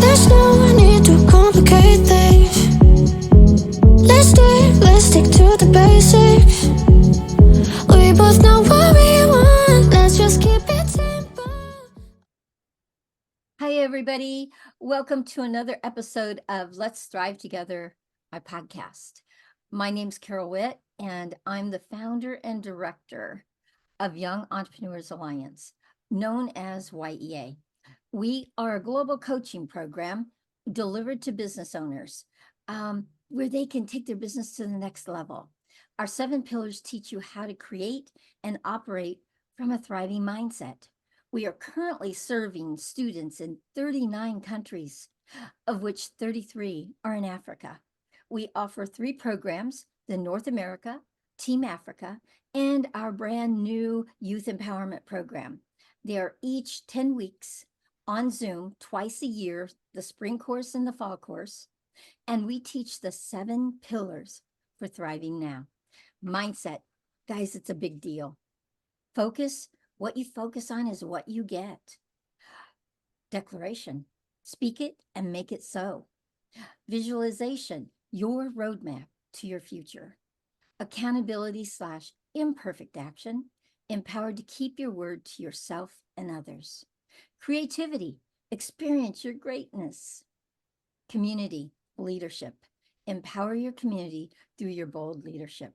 There's no need to complicate things. Let's stick to the basics. We both know what we want. Let's just keep it simple. Hi, everybody. Welcome to another episode of Let's Thrive Together, my podcast. My name's Carol Witt, and I'm the founder and director of Young Entrepreneurs Alliance, known as Y.E.A. We are a global coaching program delivered to business owners where they can take their business to the next level. Our 7 pillars teach you how to create and operate from a thriving mindset. We are currently serving students in 39 countries, of which 33 are in Africa. We offer 3 programs, the North America, Team Africa, and our brand new Youth Empowerment Program. They are each 10 weeks on Zoom twice a year, the spring course and the fall course. And we teach the 7 pillars for thriving now. Mindset, guys, it's a big deal. Focus, what you focus on is what you get. Declaration, speak it and make it so. Visualization, your roadmap to your future. Accountability / imperfect action, empowered to keep your word to yourself and others. Creativity, experience your greatness. Community, leadership, empower your community through your bold leadership.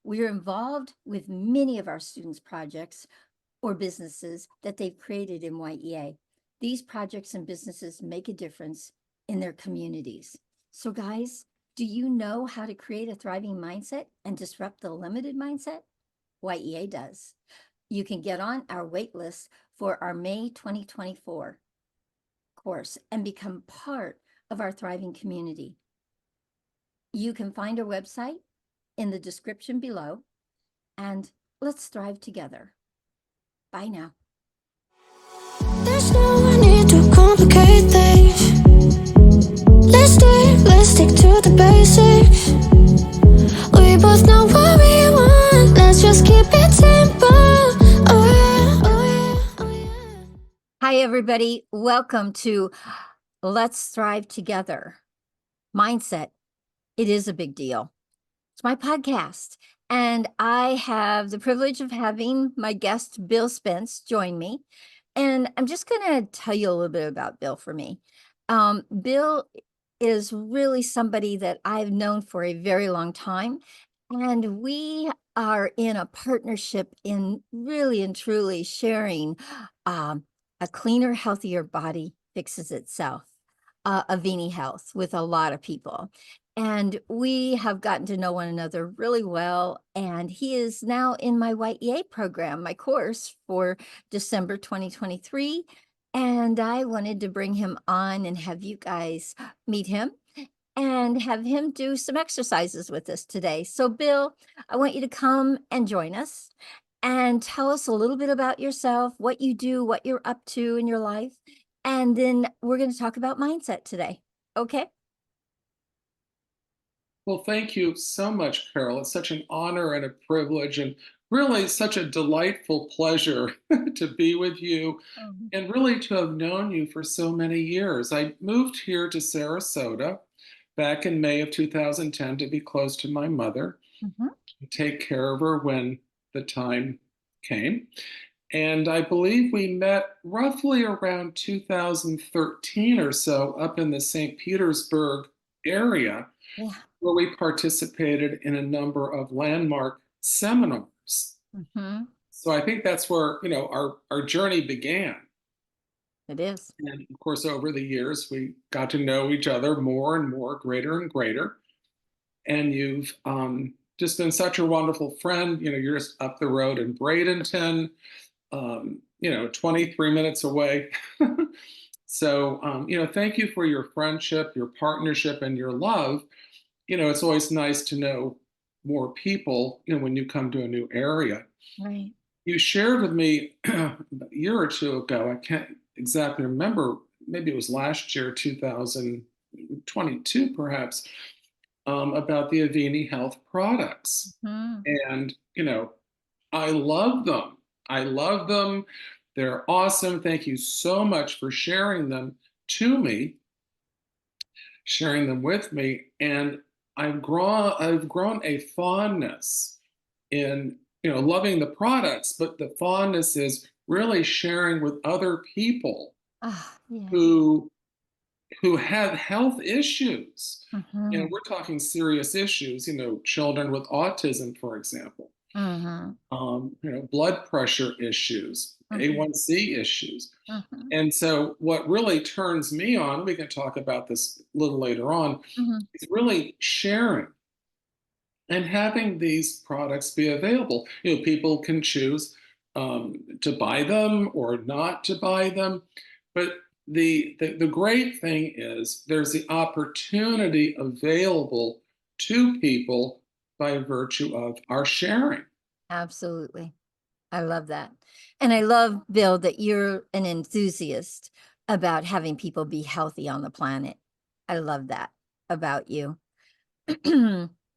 We are involved with many of our students' projects or businesses that they've created in Y.E.A. These projects and businesses make a difference in their communities. So guys, do you know how to create a thriving mindset and disrupt the limited mindset? Y.E.A. does. You can get on our wait list for our May 2024 course and become part of our thriving community. You can find our website in the description below, and let's thrive together. Bye now. There's no need to complicate things. Let's stick to the basics. We both know what we want. Let's just keep it simple. Oh yeah, oh yeah, oh yeah. Hi, everybody. Welcome to Let's Thrive Together. Mindset, it is a big deal. It's my podcast, and I have the privilege of having my guest, Bill Spence, join me. And I'm just going to tell you a little bit about Bill for me. Bill is really somebody that I've known for a very long time, and we are in a partnership in really and truly sharing a cleaner, healthier body fixes itself, Avini Health with a lot of people. And we have gotten to know one another really well. And he is now in my Y.E.A program, my course for December 2023. And I wanted to bring him on and have you guys meet him and have him do some exercises with us today. So, Bill, I want you to come and join us and tell us a little bit about yourself, what you do, what you're up to in your life. And then we're going to talk about mindset today. Okay? Well, thank you so much, Carol. It's such an honor and a privilege, and really such a delightful pleasure to be with you and really to have known you for so many years. I moved here to Sarasota back in May of 2010 to be close to my mother, Mhm. take care of her when the time came. And I believe we met roughly around 2013 or so up in the St. Petersburg area, Yeah. where we participated in a number of landmark seminars. Mhm. So I think that's where, our journey began. It is. And of course, over the years, we got to know each other more and more, greater and greater. And you've just been such a wonderful friend. You're just up the road in Bradenton, 23 minutes away. So, thank you for your friendship, your partnership, and your love. It's always nice to know more people, when you come to a new area. Right. You shared with me a year or two ago, I can't exactly remember, maybe it was last year, 2022 perhaps, about the Avini Health products. Mhm. And, I love them. I love them. They're awesome. Thank you so much for sharing them to me. sharing them with me, and I've grown a fondness in, loving the products, but the fondness is really sharing with other people Ah, yeah. who have health issues. Mm-hmm. We're talking serious issues, children with autism, for example, Mm-hmm. blood pressure issues, Mm-hmm. A1C issues. Mm-hmm. And so what really turns me on, we can talk about this a little later on, Mm-hmm. is really sharing and having these products be available. People can choose to buy them or not to buy them, but the great thing is there's the opportunity available to people by virtue of our sharing. Absolutely. I love that. And I love, Bill, that you're an enthusiast about having people be healthy on the planet. I love that about you.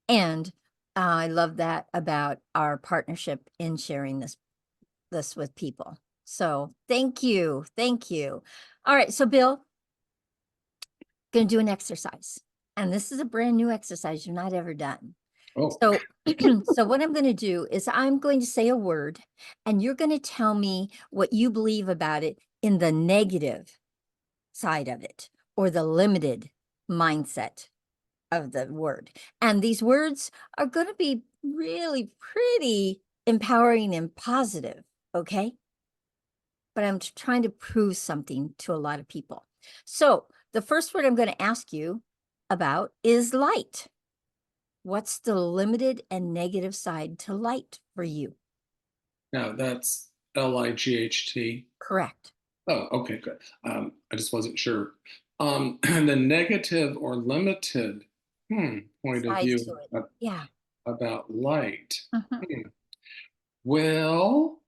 And I love that about our partnership in sharing this with people. So thank you. Thank you. All right. So Bill, gonna do an exercise. And this is a brand new exercise you've not ever done. Oh, So, so what I'm going to do is I'm going to say a word and you're going to tell me what you believe about it in the negative side of it or the limited mindset of the word. And these words are going to be really pretty empowering and positive. Okay. But I'm trying to prove something to a lot of people. So the first word I'm going to ask you about is light. What's the limited and negative side to light for you? now that's Light. Correct. Oh, okay, good. I just wasn't sure. The negative or limited point of Side to view it. Yeah. about light. Mhm. Hmm. Well,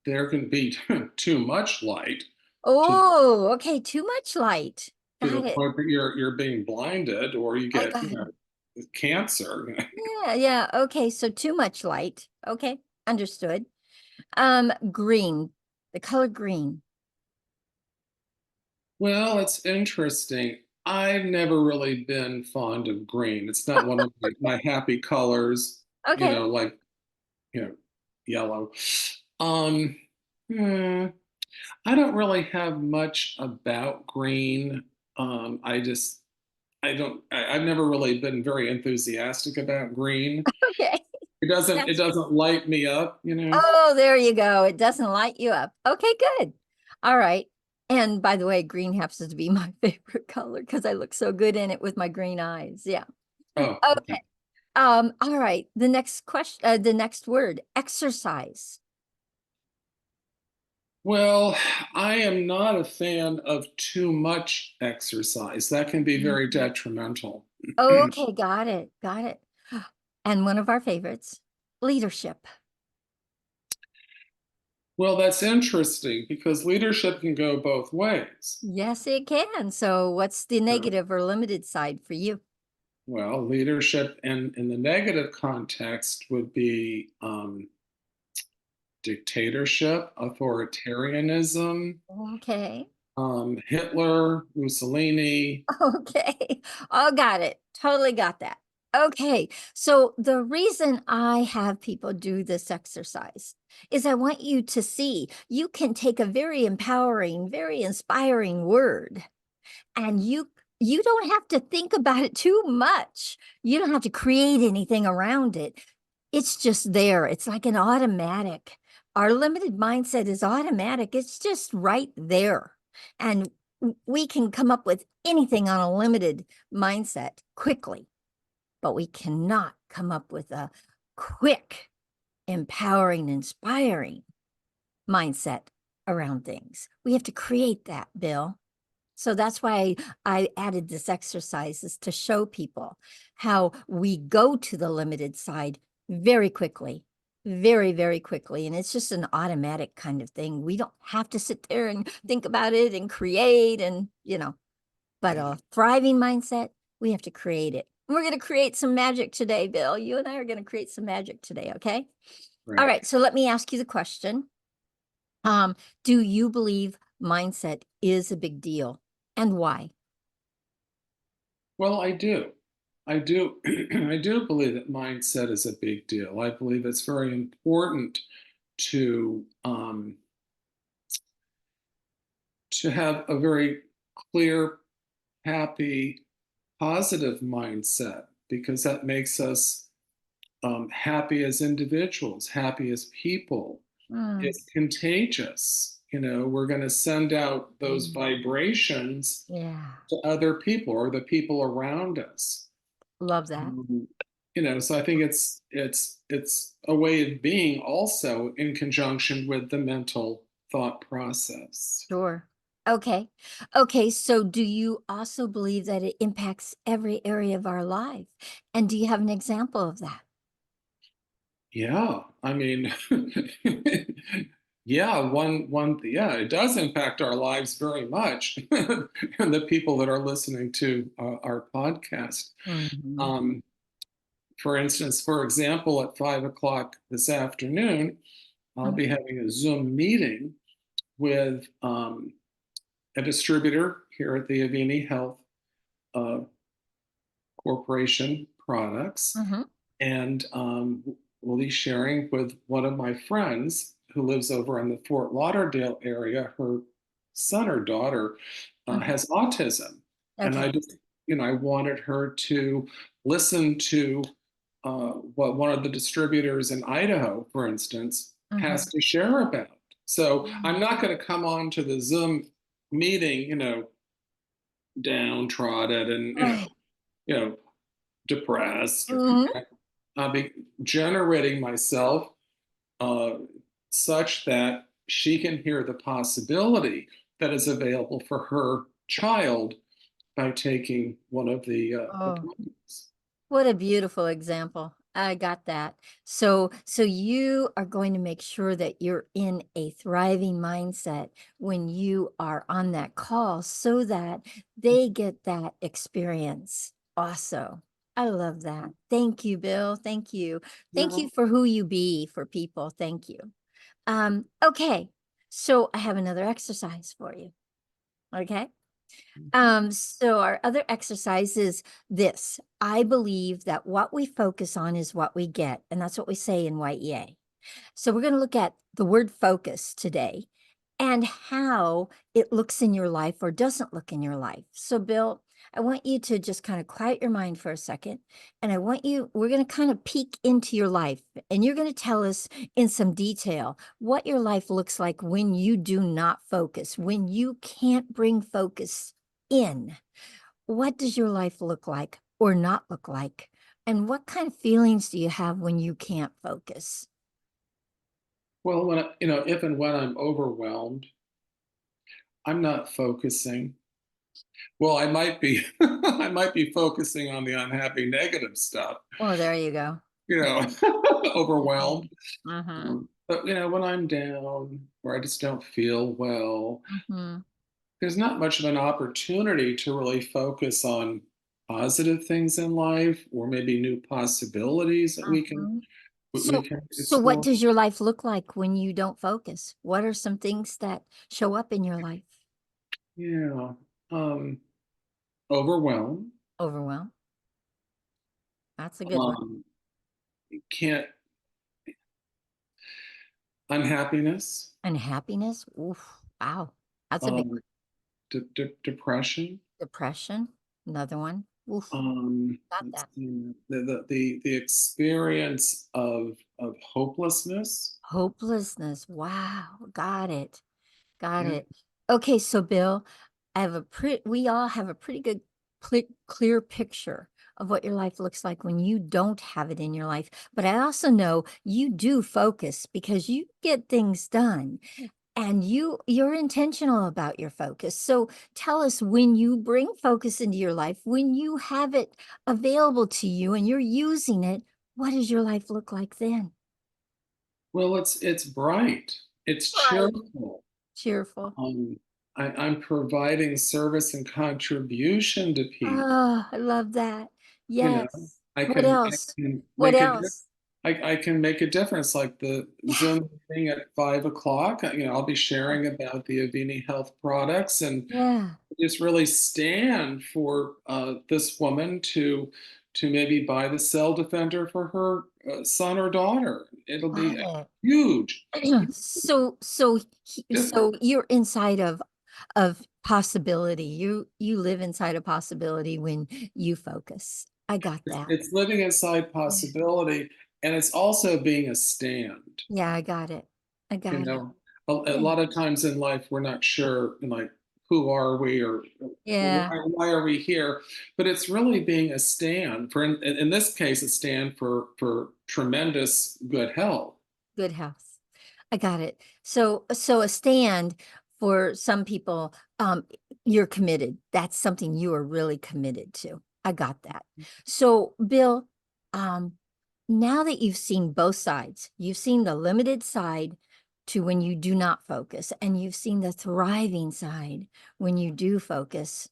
there can be too much light to Oh, okay. Too much light. the Got it. point that you're being blinded, or you I get, got it. cancer. Yeah, yeah. Okay. So too much light. Okay. Understood. Green, the color green. Well, it's interesting. I've never really been fond of green. It's not one of my happy colors, Okay. like, you know, yellow. Um, hmm, I don't really have much about green. I just, I've never really been very enthusiastic about green. Okay. It That's doesn't light me up. Oh, there you go. It doesn't light you up. Okay, good. All right. And by the way, green happens to be my favorite color because I look so good in it with my green eyes. Yeah. Oh, okay. Okay. All right. The next question, the next word, exercise. Well, I am not a fan of too much exercise. That can be very Mhm. detrimental. Okay, got it. Got it. And one of our favorites, leadership. Well, that's interesting because leadership can go both ways. Yes, it can. So what's the So, negative or limited side for you? well, leadership in the negative context would be dictatorship, authoritarianism, Okay. Hitler, Mussolini. Okay. Oh, got it. Totally got that. Okay. So the reason I have people do this exercise is I want you to see you can take a very empowering, very inspiring word and you don't have to think about it too much. You don't have to create anything around it. It's just there. It's like an automatic. Our limited mindset is automatic. It's just right there. And we can come up with anything on a limited mindset quickly, but we cannot come up with a quick, empowering, inspiring mindset around things. We have to create that, Bill. So that's why I added this exercise is to show people how we go to the limited side very quickly, very, very quickly. And it's just an automatic kind of thing. We don't have to sit there and think about it and create but a thriving mindset, we have to create it. We're going to create some magic today, Bill. You and I are going to create some magic today. Okay. All Right. right. So let me ask you the question. Do you believe mindset is a big deal and why? Well, I do. I do. I do believe that mindset is a big deal. I believe it's very important to have a very clear, happy, positive mindset because that makes us happy as individuals, happy as people. Mm, It's contagious. We're going to send out those vibrations yeah, to other people or the people around us. love that. Um, so I think it's a way of being also in conjunction with the mental thought process. Sure. Okay. Okay. So do you also believe that it impacts every area of our life? And do you have an example of that? Yeah, I mean, yeah, yeah, it does impact our lives very much, and the people that are listening to our podcast. Mhm. Um, for instance, for example, at 5 o'clock this afternoon, I'll Mhm. be having a Zoom meeting with a distributor here at the Avini Health uh, Corporation products, Mhm. and we'll be sharing with one of my friends who lives over in the Fort Lauderdale area. Her son or daughter Mhm. has autism, and Okay. I wanted her to listen to what one of the distributors in Idaho, for instance, has Mhm. to share about. So I'm Mm. not going to come on to the Zoom meeting, downtrodden and Right. depressed, or Mhm. I'll be generating myself uh, such that she can hear the possibility that is available for her child by taking one of the Oh. programs. What a beautiful example. I got that. So you are going to make sure that you're in a thriving mindset when you are on that call so that they get that experience also. I love that. Thank you, Bill. Thank you. Thank you for who you be for people. Thank you. Okay. So I have another exercise for you. Okay. So our other exercise is this. I believe that what we focus on is what we get, and that's what we say in Y.E.A. So we're going to look at the word focus today and how it looks in your life or doesn't look in your life. So Bill, I want you to just kind of quiet your mind for a second. And we're going to kind of peek into your life and you're going to tell us in some detail what your life looks like when you do not focus, when you can't bring focus in. What does your life look like or not look like? And what kind of feelings do you have when you can't focus? Well, if and when I'm overwhelmed, I'm not focusing. Well, I might be, I might be focusing on the unhappy, negative stuff, Oh, there you go. you know, overwhelmed. Mm-hmm. But when I'm down or I just don't feel well, Mm-hmm. there's not much of an opportunity to really focus on positive things in life or maybe new possibilities that Mm-hmm. we So, can so what explore. does your life look like when you don't focus? What are some things that show up in your life? Yeah. Um, Overwhelmed. Overwhelm. That's a good one. Um, can't Unhappiness. And happiness. Oof. Wow. That's a big one. Um, Depression. Depression. Another one. Oof. Got Let's that. see, the experience of hopelessness. Hopelessness. Wow. Got it. Got Yeah. it. Okay, so Bill, we all have a pretty good clear picture of what your life looks like when you don't have it in your life. But I also know you do focus because you get things done and you're intentional about your focus. So tell us when you bring focus into your life, when you have it available to you and you're using it, what does your life look like then? Well, it's bright. It's Right. cheerful. Cheerful. Um, I'm providing service and contribution to people. Oh, I love that. You know, Yes. I What can else? I can What make a else? I can make a difference. Like the Zoom meeting at 5 o'clock, I'll be sharing about the Avini Health products and Yeah. just really stand for this woman to maybe buy the cell defender for her son or daughter. It'll be Love huge it. So difference. you're inside of possibility. You live inside of possibility when you focus. I got that. It's living inside possibility, and it's also being a stand. Yeah, I got it. I You got it. know, a Yeah. lot of times in life, we're not sure, like, who are we or Yeah. why are we here? But it's really being a stand for, in this case, a stand for tremendous good health. Good health. I got it. So a stand for some people, you're committed. That's something you are really committed to. I got that. So Bill, um, now that you've seen both sides, you've seen the limited side to when you do not focus, and you've seen the thriving side when you do focus.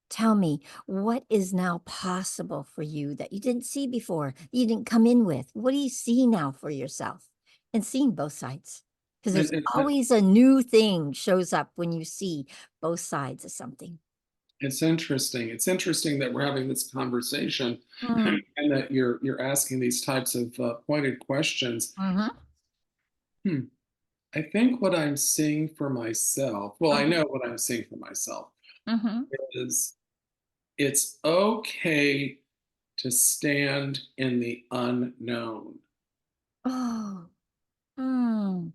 Tell me, what is now possible for you that you didn't see before, you didn't come in with? What do you see now for yourself? And seeing both sides. Because there's And always a new thing shows up when you see both sides of something. it's interesting. It's interesting that we're having this conversation Mm, and that you're asking these types of pointed questions. mm-hmm, Hmm. I think what I'm seeing for myself, well, I mm-hmm, know what I'm seeing for myself, mm-hmm. is it's okay to stand in the unknown. Oh, mm,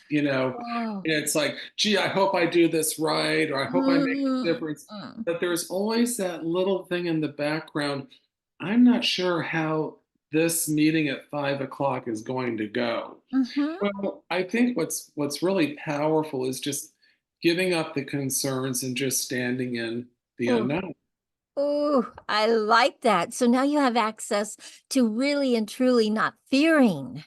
You know, oh, it's like, gee, I hope I do this right, or I hope I make a mm, difference. mm, But there's always that little thing in the background. I'm not sure how this meeting at 5 o'clock is going to go. mm-hmm. Well, I think what's really powerful is just giving up the concerns and just standing in the Oh, unknown. oh, I like that. So now you have access to really and truly not fearing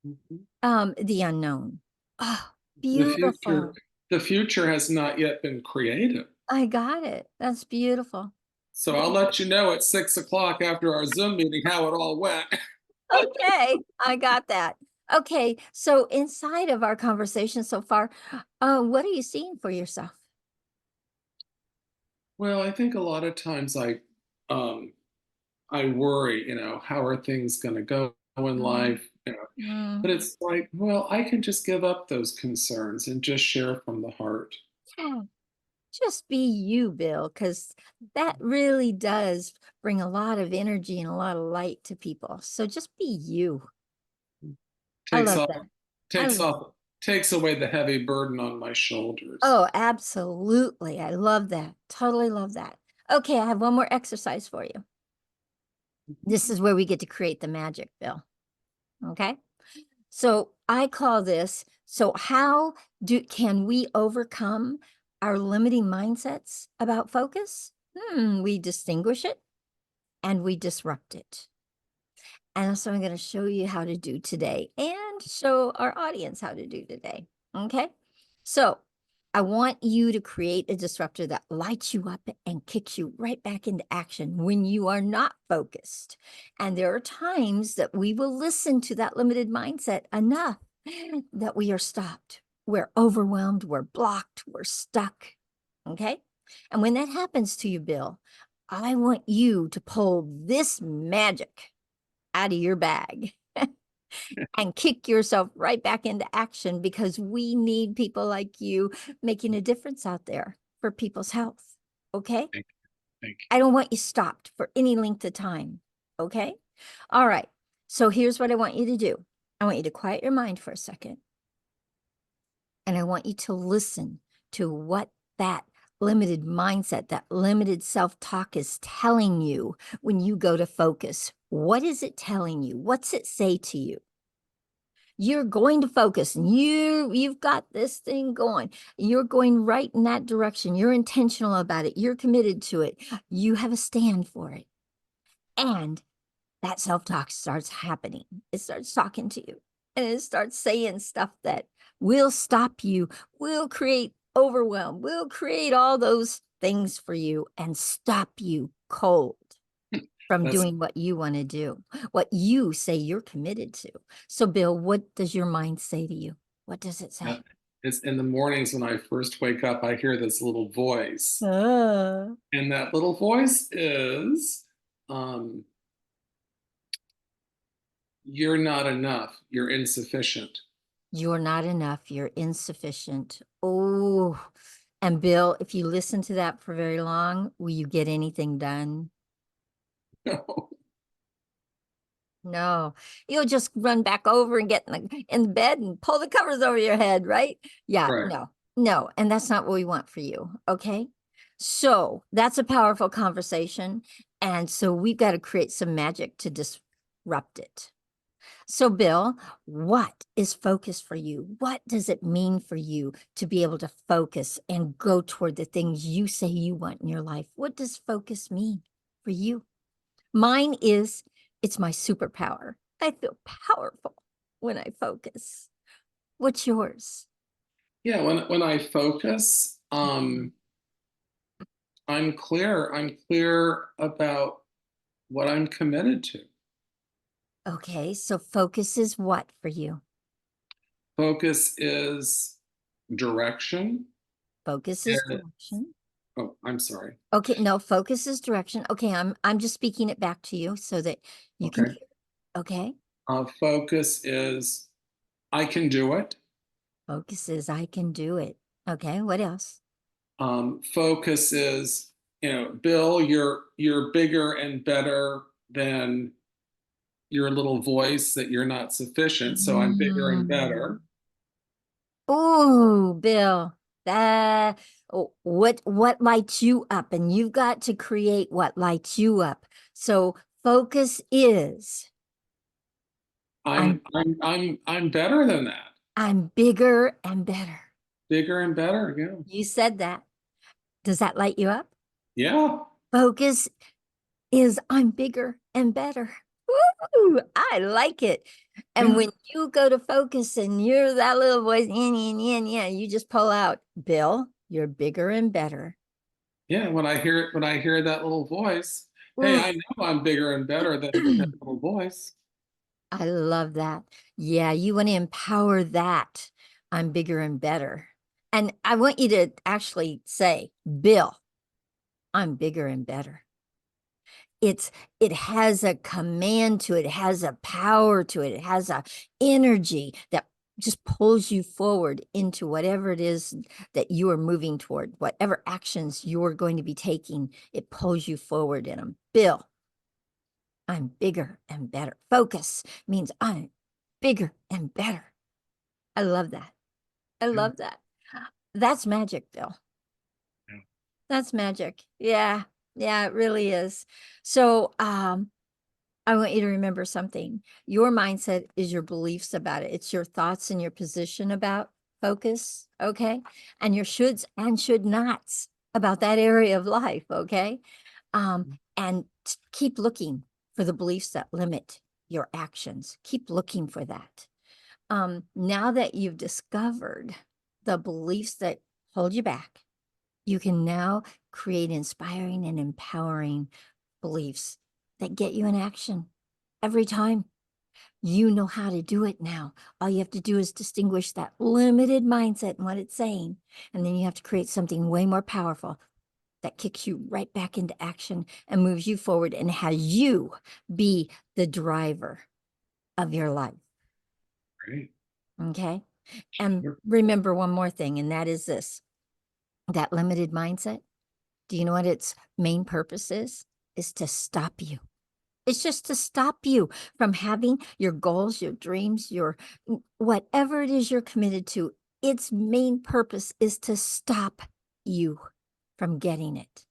Mhm. the unknown. Oh, The future, beautiful. the future has not yet been created. I got it. That's beautiful. So I'll let you know at 6 o'clock after our Zoom meeting how it all went. Okay, I got that. Okay, so inside of our conversation so far, what are you seeing for yourself? Well, I think a lot of times um I worry, how are things going to go in Mm, life. But mm. it's like, well, I can just give up those concerns and just share from the heart. Yeah, just be you, Bill, because that really does bring a lot of energy and a lot of light to people. So just be you. I Takes love off, that. I takes love. off, takes away the heavy burden on my shoulders. Oh, absolutely. I love that. Totally love that. Okay, I have one more exercise for you. This is where we get to create the magic, Bill. Okay. So I call this, so how can we overcome our limiting mindsets about focus? We distinguish it and we disrupt it. And that's what I'm going to show you how to do today and show our audience how to do today. Okay. So I want you to create a disruptor that lights you up and kicks you right back into action when you are not focused. And there are times that we will listen to that limited mindset enough that we are stopped. We're overwhelmed, we're blocked, we're stuck. Okay. And when that happens to you, Bill, I want you to pull this magic out of your bag and kick yourself right back into action because we need people like you making a difference out there for people's health. Okay. Thank you. Thank I don't want you stopped for any length of time. Okay. All right. So here's what I want you to do. I want you to quiet your mind for a second. And I want you to listen to what that limited mindset, that limited self-talk is telling you when you go to focus. What is it telling you? What's it say to you? You're going to focus and you've got this thing going. You're going right in that direction. You're intentional about it. You're committed to it. You have a stand for it. And that self-talk starts happening. It starts talking to you and it starts saying stuff that will stop you, will create overwhelm, will create all those things for you and stop you cold. from That's doing what you want to do, what you say you're committed to. So, Bill, what does your mind say to you? What does it say? it's in the mornings when I first wake up, I hear this little voice. Uh, And that little voice is, um, you're not enough. You're insufficient. you're not enough. You're insufficient. Oh, and Bill, if you listen to that for very long, will you get anything done? No, you'll just run back over and get in the bed and pull the covers over your head, right? Yeah, Right. no, and that's not what we want for you. Okay. So that's a powerful conversation. And so we've got to create some magic to disrupt it. So, Bill, what is focus for you? What does it mean for you to be able to focus and go toward the things you say you want in your life? What does focus mean for you? Mine is, it's my superpower. I feel powerful when I focus. What's yours? Yeah, when I focus, I'm clear. I'm clear about what I'm committed to. Okay, so focus is what for you? Focus is direction. Focus is And, direction. oh, I'm sorry. Okay, no, focus is direction. Okay, I'm just speaking it back to you so that you can Okay. hear. Okay. Focus is I can do it. Focus is I can do it. Okay, what else? Focus is, Bill, you're bigger and better than your little voice that you're not sufficient. So I'm bigger and Mm. better. Oh, Bill, that what lights you up, and you've got to create what lights you up. So focus is I'm I'm better than that. I'm bigger and better. Bigger and better. Yeah. You said that. Does that light you up? Yeah. Focus is I'm bigger and better. Woo, I like it. And Yeah. when you go to focus and you're that little voice, yeah, you just pull out, Bill, you're bigger and better. Yeah. When I hear that little voice, hey, Ooh. I know I'm bigger and better than that little voice. I love that. Yeah, you want to empower that. I'm bigger and better. And I want you to actually say, Bill, I'm bigger and better. It has a command to it, it has a power to it, it has a energy that just pulls you forward into whatever it is that you are moving toward, whatever actions you're going to be taking, it pulls you forward in them. Bill, I'm bigger and better. Focus means I'm bigger and better. I love that. I Yeah. love that. That's magic, Bill. Yeah. That's magic. Yeah. Yeah, it really is. So, I want you to remember something. Your mindset is your beliefs about it. It's your thoughts and your position about focus, okay? And your shoulds and should nots about that area of life, okay? And keep looking for the beliefs that limit your actions. Keep looking for that. Now that you've discovered the beliefs that hold you back, you can now create inspiring and empowering beliefs that get you in action every time. You know how to do it now. All you have to do is distinguish that limited mindset and what it's saying. And then you have to create something way more powerful that kicks you right back into action and moves you forward and has you be the driver of your life. Great. Okay. And Sure. remember one more thing, and that is this, that limited mindset. Do you know what its main purpose is? Is to stop you. It's just to stop you from having your goals, your dreams, your whatever it is you're committed to. Its main purpose is to stop you from getting it.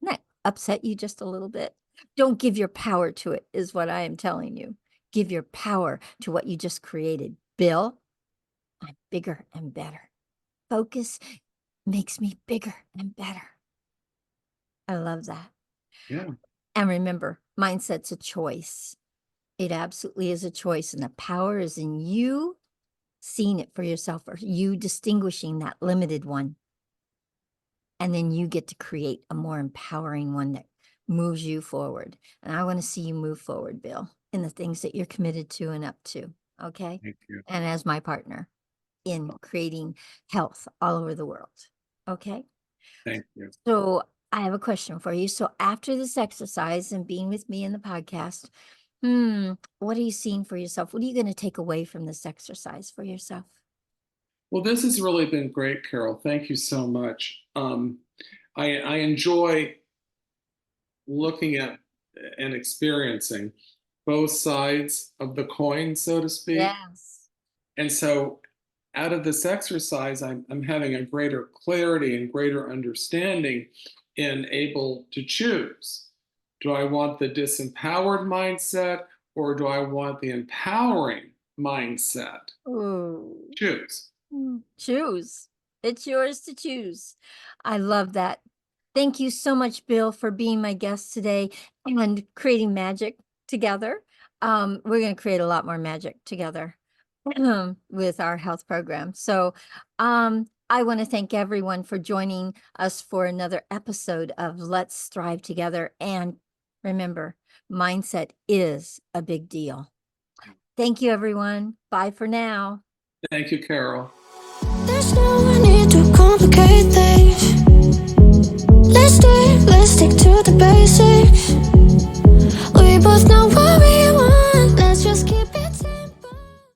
Doesn't that upset you just a little bit? Don't give your power to it, is what I am telling you. Give your power to what you just created. Bill, I'm bigger and better. Focus makes me bigger and better. I love that. Yeah. And remember, mindset's a choice. It absolutely is a choice. And the power is in you seeing it for yourself or you distinguishing that limited one. And then you get to create a more empowering one that moves you forward. And I want to see you move forward, Bill, in the things that you're committed to and up to. Okay. Thank you. And as my partner in creating health all over the world. Okay. Thank you. So I have a question for you. So after this exercise and being with me in the podcast, what are you seeing for yourself? What are you going to take away from this exercise for yourself? Well, this has really been great, Carol. Thank you so much. I enjoy looking at and experiencing both sides of the coin, so to speak. Yes. And so out of this exercise, I'm having a greater clarity and greater understanding and able to choose. Do I want the disempowered mindset or do I want the empowering mindset? Ooh. Choose. Choose. It's yours to choose. I love that. Thank you so much, Bill, for being my guest today and creating magic together. We're going to create a lot more magic together with our health program. So I want to thank everyone for joining us for another episode of Let's Thrive Together. And remember, mindset is a big deal. Thank you, everyone. Bye for now. Thank you, Carol. There's no need to complicate things. Let's stick to the basics.